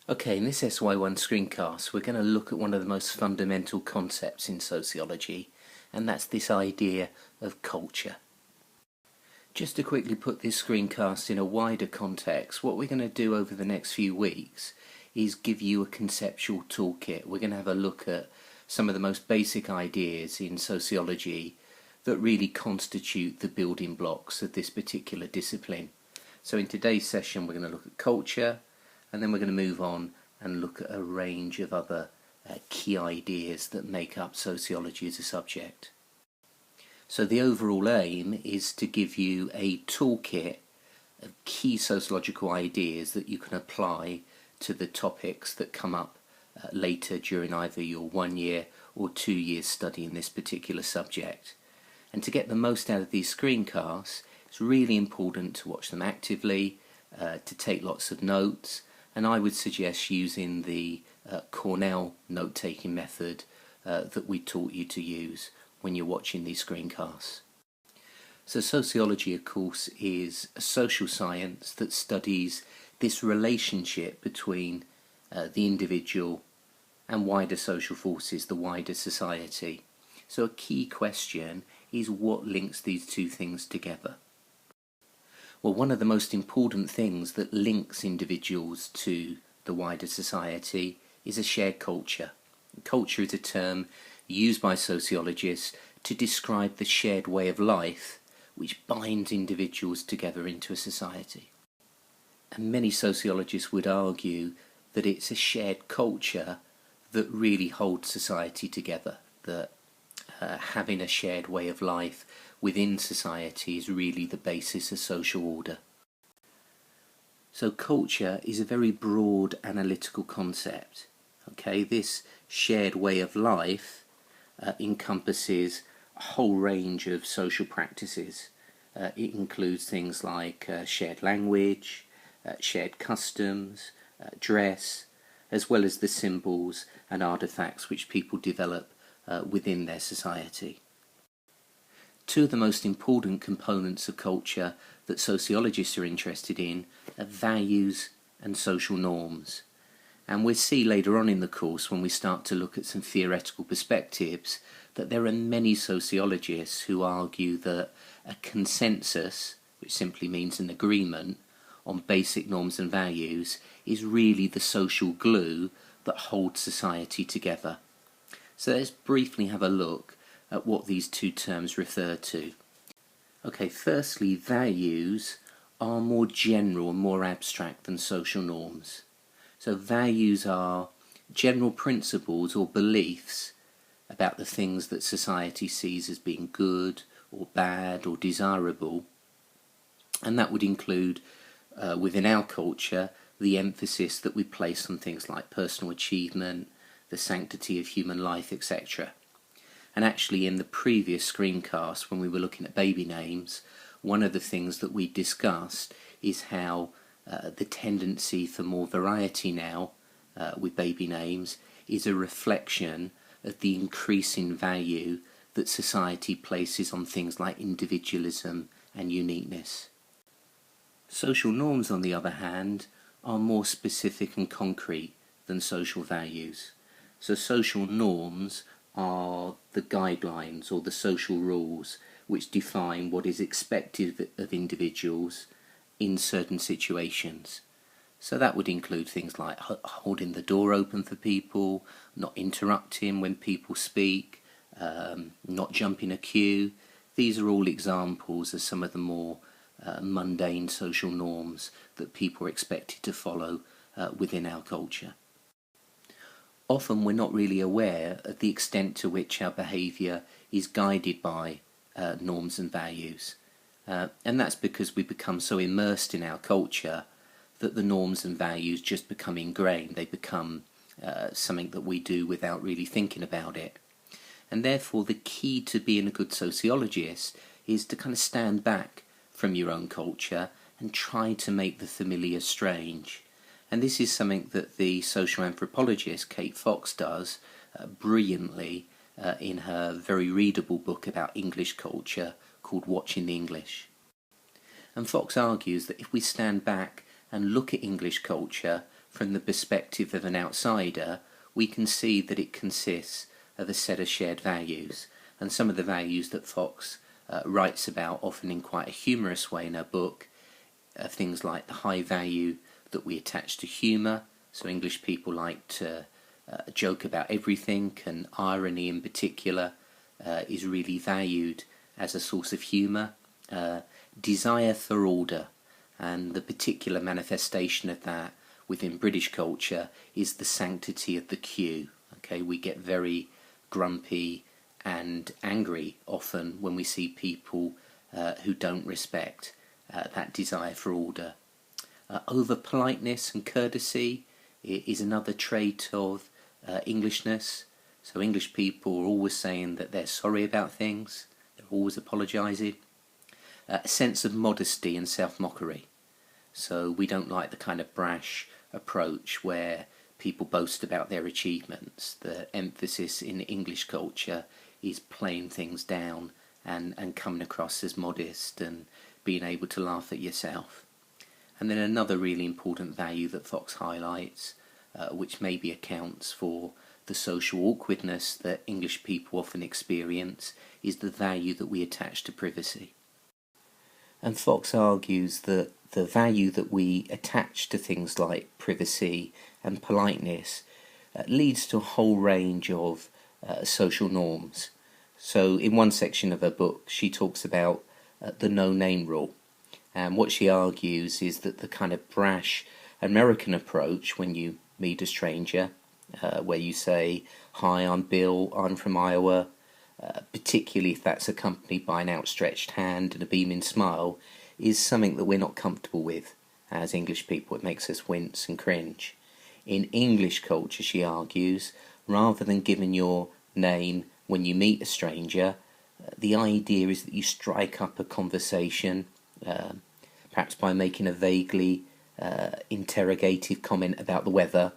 Okay, in this SY1 screencast, we're going to look at one of the most fundamental concepts in sociology, and that's this idea of culture. Just to quickly put this screencast in a wider context, what we're going to do over the next few weeks is give you a conceptual toolkit. We're going to have a look at some of the most basic ideas in sociology that really constitute the building blocks of this particular discipline. So in today's session, we're going to look at culture, and then we're going to move on and look at a range of other key ideas that make up sociology as a subject. So the overall aim is to give you a toolkit of key sociological ideas that you can apply to the topics that come up later during either your 1 year or 2 years study in this particular subject. And to get the most out of these screencasts, it's really important to watch them actively, to take lots of notes, and I would suggest using the Cornell note-taking method that we taught you to use when you're watching these screencasts. So sociology, of course, is a social science that studies this relationship between the individual and wider social forces, the wider society. So a key question is what links these two things together? Well, one of the most important things that links individuals to the wider society is a shared culture. Culture is a term used by sociologists to describe the shared way of life which binds individuals together into a society. And many sociologists would argue that it's a shared culture that really holds society together, that having a shared way of life within society is really the basis of social order. So culture is a very broad analytical concept. Okay, this shared way of life encompasses a whole range of social practices. It includes things like shared language, shared customs, dress, as well as the symbols and artifacts which people develop within their society. Two of the most important components of culture that sociologists are interested in are values and social norms. And we'll see later on in the course, when we start to look at some theoretical perspectives, that there are many sociologists who argue that a consensus, which simply means an agreement on basic norms and values, is really the social glue that holds society together. So let's briefly have a look at what these two terms refer to. Okay, firstly, values are more general and more abstract than social norms. So values are general principles or beliefs about the things that society sees as being good or bad or desirable, and that would include within our culture the emphasis that we place on things like personal achievement, the sanctity of human life, etc. And actually in the previous screencast, when we were looking at baby names, one of the things that we discussed is how the tendency for more variety now with baby names is a reflection of the increasing value that society places on things like individualism and uniqueness. Social norms, on the other hand, are more specific and concrete than social values. So social norms are the guidelines or the social rules which define what is expected of individuals in certain situations. So that would include things like holding the door open for people, not interrupting when people speak, not jumping a queue. These are all examples of some of the more mundane social norms that people are expected to follow within our culture. Often we're not really aware of the extent to which our behaviour is guided by norms and values. And that's because we become so immersed in our culture that the norms and values just become ingrained. They become something that we do without really thinking about it. And therefore the key to being a good sociologist is to kind of stand back from your own culture and try to make the familiar strange. And this is something that the social anthropologist Kate Fox does brilliantly in her very readable book about English culture called Watching the English. And Fox argues that if we stand back and look at English culture from the perspective of an outsider, we can see that it consists of a set of shared values, and some of the values that Fox writes about, often in quite a humorous way in her book, are things like the high value that we attach to humour. So English people like to joke about everything, and irony in particular is really valued as a source of humour. Desire for order, and the particular manifestation of that within British culture is the sanctity of the queue. Okay, we get very grumpy and angry often when we see people who don't respect that desire for order. Over politeness and courtesy is another trait of Englishness. So English people are always saying that they're sorry about things, they're always apologising. A sense of modesty and self-mockery. So we don't like the kind of brash approach where people boast about their achievements. The emphasis in English culture is playing things down and coming across as modest and being able to laugh at yourself. And then another really important value that Fox highlights, which maybe accounts for the social awkwardness that English people often experience, is the value that we attach to privacy. And Fox argues that the value that we attach to things like privacy and politeness leads to a whole range of social norms. So in one section of her book, she talks about the no-name rule. And what she argues is that the kind of brash American approach when you meet a stranger, where you say, "Hi, I'm Bill, I'm from Iowa," particularly if that's accompanied by an outstretched hand and a beaming smile, is something that we're not comfortable with as English people. It makes us wince and cringe. In English culture, she argues, rather than giving your name when you meet a stranger, the idea is that you strike up a conversation, perhaps by making a vaguely interrogative comment about the weather,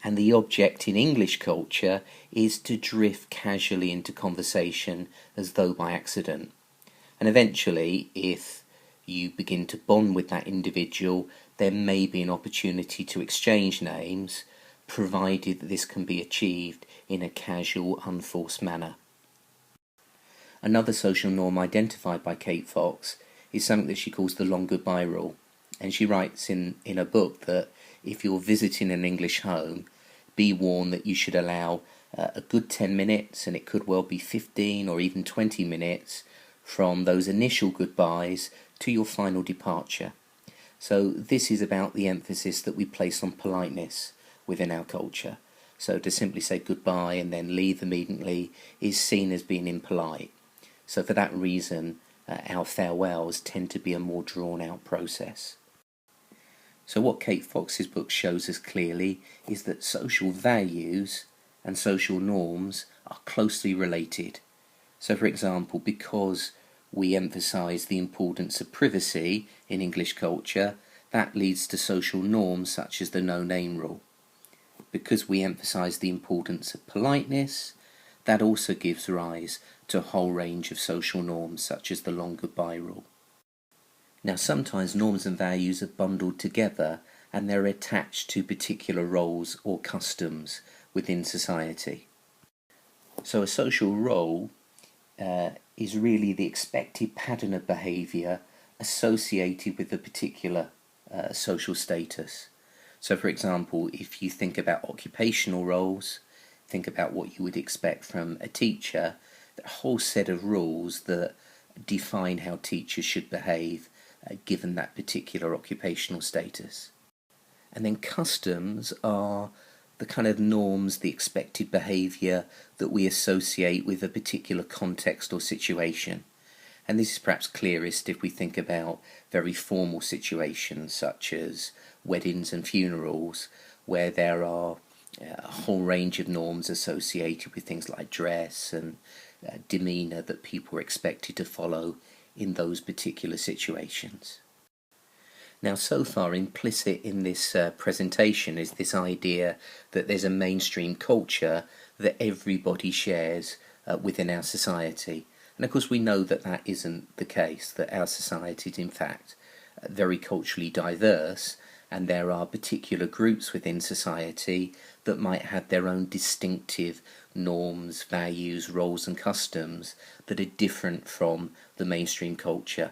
and the object in English culture is to drift casually into conversation as though by accident. And eventually, if you begin to bond with that individual, there may be an opportunity to exchange names, provided that this can be achieved in a casual, unforced manner. Another social norm identified by Kate Fox is something that she calls the long goodbye rule. And she writes in her book that if you're visiting an English home, be warned that you should allow a good 10 minutes, and it could well be 15 or even 20 minutes, from those initial goodbyes to your final departure. So this is about the emphasis that we place on politeness within our culture. So to simply say goodbye and then leave immediately is seen as being impolite. So for that reason, our farewells tend to be a more drawn-out process. So what Kate Fox's book shows us clearly is that social values and social norms are closely related. So for example, because we emphasise the importance of privacy in English culture, that leads to social norms such as the no-name rule. Because we emphasise the importance of politeness, that also gives rise to a whole range of social norms such as the long goodbye rule. Now sometimes norms and values are bundled together and they're attached to particular roles or customs within society. So a social role is really the expected pattern of behaviour associated with a particular social status. So for example, if you think about occupational roles, think about what you would expect from a teacher, there are a whole set of rules that define how teachers should behave given that particular occupational status. And then customs are the kind of norms, the expected behaviour that we associate with a particular context or situation. And this is perhaps clearest if we think about very formal situations such as weddings and funerals, where there are a whole range of norms associated with things like dress and demeanour that people are expected to follow in those particular situations. Now so far implicit in this presentation is this idea that there's a mainstream culture that everybody shares within our society. And of course we know that that isn't the case, that our society is in fact very culturally diverse, and there are particular groups within society that might have their own distinctive norms, values, roles and customs that are different from the mainstream culture.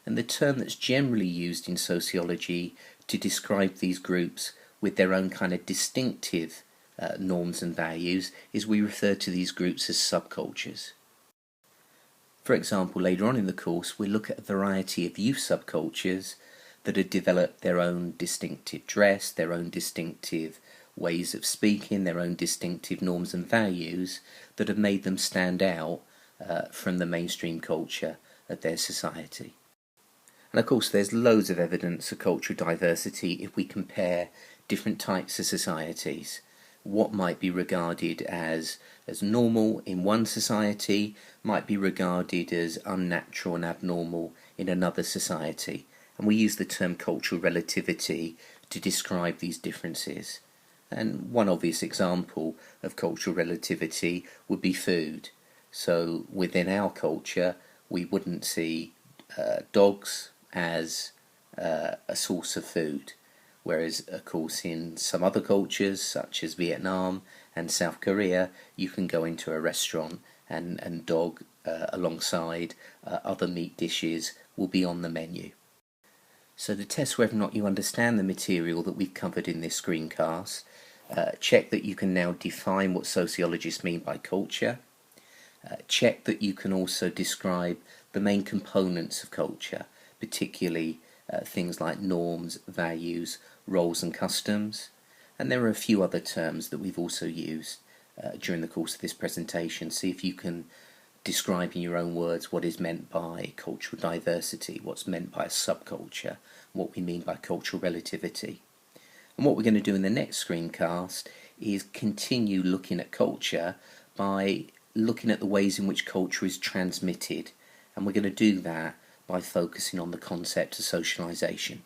And the term that's generally used in sociology to describe these groups with their own kind of distinctive norms and values is we refer to these groups as subcultures. For example, later on in the course we'll look at a variety of youth subcultures that have developed their own distinctive dress, their own distinctive ways of speaking, their own distinctive norms and values that have made them stand out from the mainstream culture of their society. And of course there's loads of evidence of cultural diversity if we compare different types of societies. What might be regarded as normal in one society might be regarded as unnatural and abnormal in another society. And we use the term cultural relativity to describe these differences. And one obvious example of cultural relativity would be food. So within our culture we wouldn't see dogs as a source of food, whereas of course in some other cultures such as Vietnam and South Korea you can go into a restaurant and dog alongside other meat dishes will be on the menu. So to test whether or not you understand the material that we've covered in this screencast, check that you can now define what sociologists mean by culture. Check that you can also describe the main components of culture, particularly things like norms, values, roles and customs. And there are a few other terms that we've also used during the course of this presentation. See if you can describe in your own words what is meant by cultural diversity, what's meant by a subculture, what we mean by cultural relativity. And what we're going to do in the next screencast is continue looking at culture by looking at the ways in which culture is transmitted, and we're going to do that by focusing on the concept of socialization.